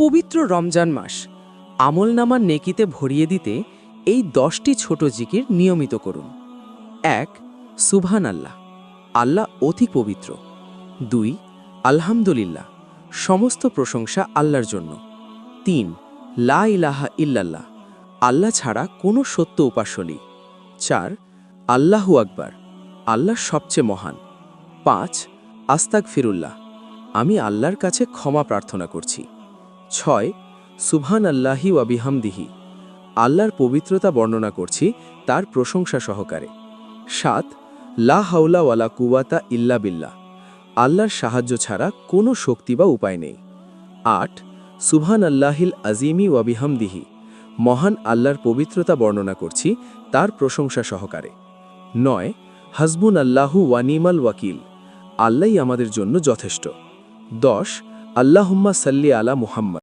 পবিত্র রমজান মাস আমলনামার নেকিতে ভরিয়ে দিতে এই 10টি ছোট জিকির নিয়মিত করুন। 1 সুবহান আল্লাহ, আল্লাহ অতি পবিত্র। 2 আলহামদুলিল্লাহ, সমস্ত প্রশংসা আল্লাহর জন্য। 3 লা ইলাহা ইল্লাল্লাহ, আল্লাহ ছাড়া কোনো সত্য উপাস্য নেই। 4 আল্লাহু আকবার, আল্লাহ সবচেয়ে মহান। 5 আস্তাগফিরুল্লাহ, আমি আল্লাহর কাছে ক্ষমা প্রার্থনা করছি। 6 সুবহান আল্লাহি ওয়া বিহামদিহি, আল্লাহর পবিত্রতা বর্ণনা করছি তার প্রশংসা সহকারে। 7 লা হাওলা ওয়ালা কুওয়াতা ইল্লা বিল্লাহ, আল্লাহর সাহায্য ছাড়া কোনো শক্তি বা উপায় নেই। 8 সুবহান আল্লাহিল আজিমি ওয়া বিহামদিহি, মহান আল্লাহর পবিত্রতা বর্ণনা করছি তার প্রশংসা সহকারে। 9 হাসবুন আল্লাহু ওয়া নিমাল ওয়াকিল, আল্লাহই আমাদের জন্য যথেষ্ট। 10 আল্লাহুম্মা সাল্লি আলা মুহাম্মদ।